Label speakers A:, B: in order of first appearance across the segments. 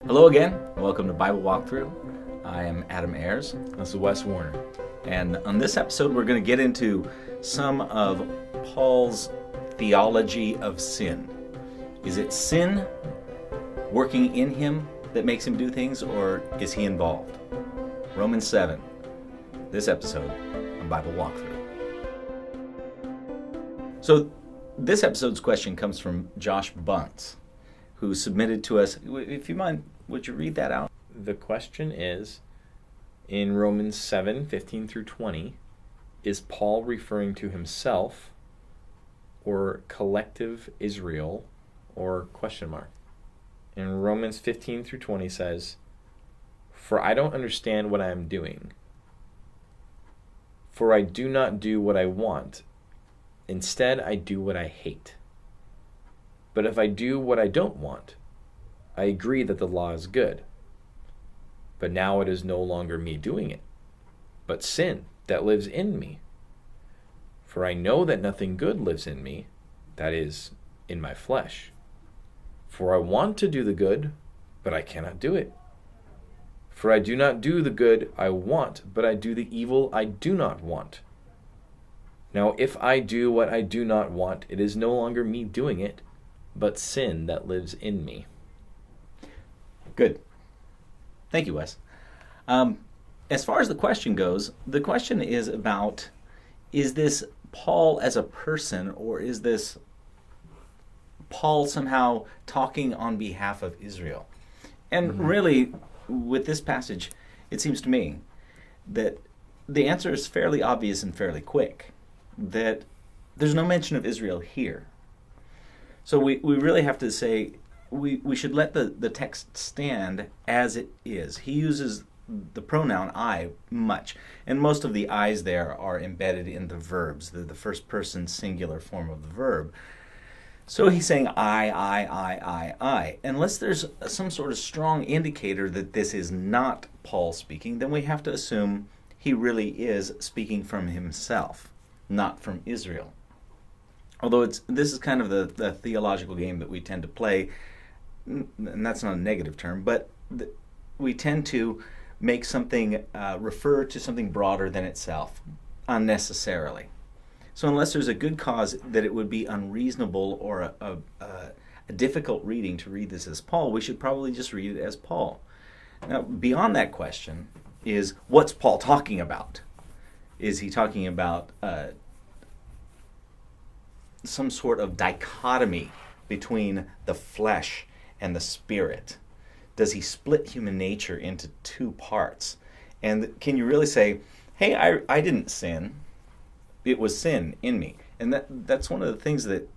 A: Hello again. Welcome to Bible Walkthrough. I am Adam Ayers.
B: This is Wes Warner.
A: And on this episode, we're going to get into some of Paul's theology of sin. Is it sin working in him that makes him do things, or is he involved? Romans 7, this episode on Bible Walkthrough. So this episode's question comes from Josh Bunce, who submitted to us. If you mind, would you read that out?
B: The question is, in Romans 7, 15 through 20, is Paul referring to himself or collective Israel or question mark? In Romans 15 through 20 says, "For I don't understand what I am doing. For I do not do what I want. Instead, I do what I hate. But if I do what I don't want, I agree that the law is good. But now it is no longer me doing it, but sin that lives in me. For I know that nothing good lives in me, that is, in my flesh. For I want to do the good, but I cannot do it. For I do not do the good I want, but I do the evil I do not want. Now if I do what I do not want, it is no longer me doing it, but sin that lives in me."
A: Good. Thank you, Wes. As far as the question goes, the question is about, is this Paul as a person, or is this Paul somehow talking on behalf of Israel? And really, with this passage, it seems to me that the answer is fairly obvious and fairly quick, that there's no mention of Israel here. So we really have to say, we should let the text stand as it is. He uses the pronoun I much, and most of the I's there are embedded in the verbs, the first person singular form of the verb. So he's saying I. Unless there's some sort of strong indicator that this is not Paul speaking, then we have to assume he really is speaking from himself, not from Israel. Although this is kind of the theological game that we tend to play, and that's not a negative term, but we tend to make something refer to something broader than itself unnecessarily. So unless there's a good cause that it would be unreasonable or a difficult reading to read this as Paul, we should probably just read it as Paul. Now, beyond that question is, what's Paul talking about? Is he talking about some sort of dichotomy between the flesh and the spirit? Does he split human nature into two parts? And can you really say, hey, I didn't sin, it was sin in me? And that's one of the things that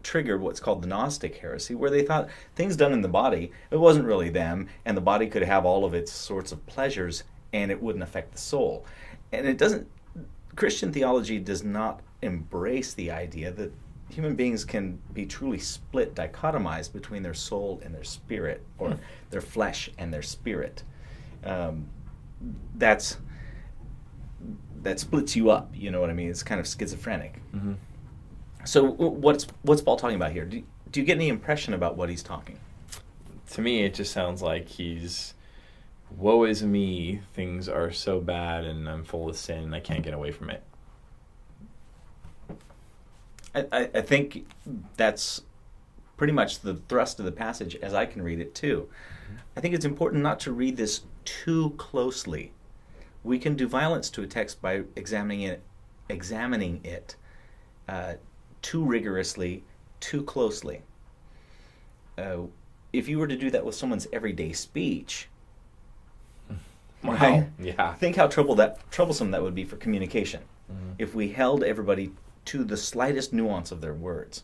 A: triggered what's called the Gnostic heresy, where they thought things done in the body, it wasn't really them, and the body could have all of its sorts of pleasures and it wouldn't affect the soul. And it doesn't, Christian theology does not embrace the idea that human beings can be truly split, dichotomized between their soul and their spirit, or their flesh and their spirit. That splits you up, you know what I mean? It's kind of schizophrenic.
B: Mm-hmm.
A: So what's Paul talking about here? Do you get any impression about what he's talking?
B: To me, it just sounds like he's, woe is me, things are so bad and I'm full of sin and I can't get away from it.
A: I think that's pretty much the thrust of the passage as I can read it too. I think it's important not to read this too closely. We can do violence to a text by examining it too rigorously, too closely. If you were to do that with someone's everyday speech,
B: Wow.
A: right?
B: Yeah.
A: Think how troublesome that would be for communication.
B: Mm-hmm.
A: If we held everybody to the slightest nuance of their words,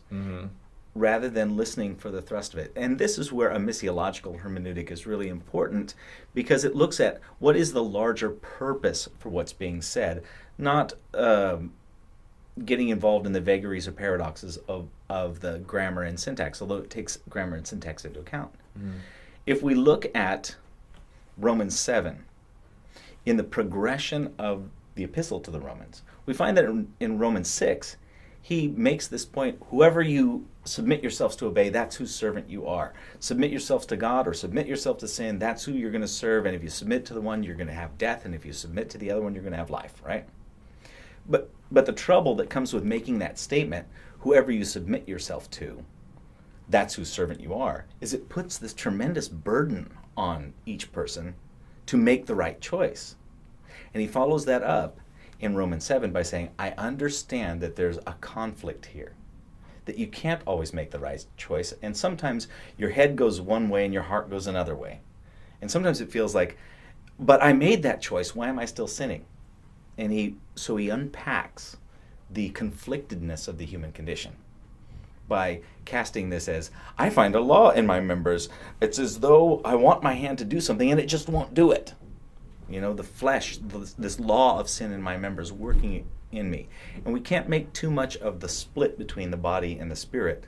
A: rather than listening for the thrust of it. And this is where a missiological hermeneutic is really important, because it looks at what is the larger purpose for what's being said, not getting involved in the vagaries or paradoxes of the grammar and syntax, although it takes grammar and syntax into account. If we look at Romans 7, in the progression of the epistle to the Romans, we find that in Romans 6, he makes this point: whoever you submit yourselves to obey, that's whose servant you are. Submit yourselves to God or submit yourself to sin, that's who you're going to serve. And if you submit to the one, you're going to have death. And if you submit to the other one, you're going to have life, right? But the trouble that comes with making that statement, whoever you submit yourself to, that's whose servant you are, is it puts this tremendous burden on each person to make the right choice. And he follows that up in Romans 7 by saying, I understand that there's a conflict here, that you can't always make the right choice. And sometimes your head goes one way and your heart goes another way. And sometimes it feels like, but I made that choice, why am I still sinning? And he unpacks the conflictedness of the human condition by casting this as, I find a law in my members. It's as though I want my hand to do something and it just won't do it. You know, the flesh, this law of sin in my members working in me. And we can't make too much of the split between the body and the spirit.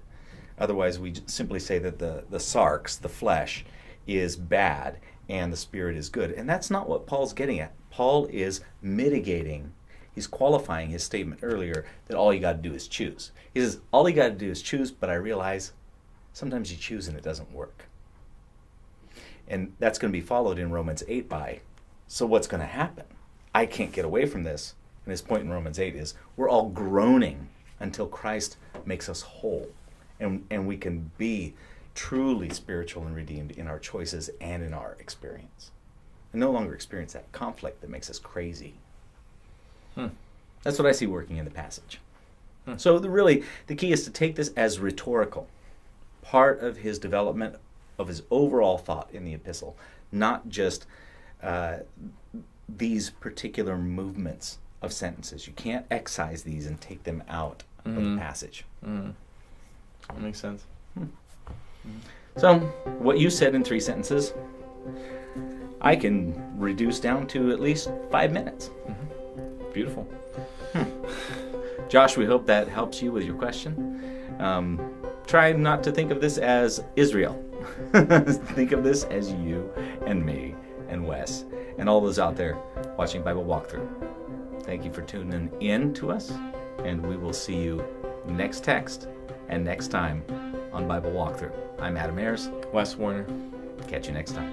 A: Otherwise, we simply say that the sarx, the flesh, is bad and the spirit is good. And that's not what Paul's getting at. Paul is mitigating, he's qualifying his statement earlier that all you got to do is choose. He says, all you got to do is choose, but I realize sometimes you choose and it doesn't work. And that's going to be followed in Romans 8 by, so what's going to happen? I can't get away from this. And his point in Romans 8 is, we're all groaning until Christ makes us whole. And we can be truly spiritual and redeemed in our choices and in our experience. And no longer experience that conflict that makes us crazy. That's what I see working in the passage. So the key is to take this as rhetorical, part of his development of his overall thought in the epistle, not just these particular movements of sentences. You can't excise these and take them out of the passage.
B: That makes sense.
A: So, what you said in 3 sentences, I can reduce down to at least 5 minutes.
B: Beautiful.
A: Josh, we hope that helps you with your question. Try not to think of this as Israel. Think of this as you and me and Wes and all those out there watching Bible Walkthrough. Thank you for tuning in to us, and we will see you next text and next time on Bible Walkthrough. I'm Adam Ayers.
B: Wes Warner.
A: Catch you next time.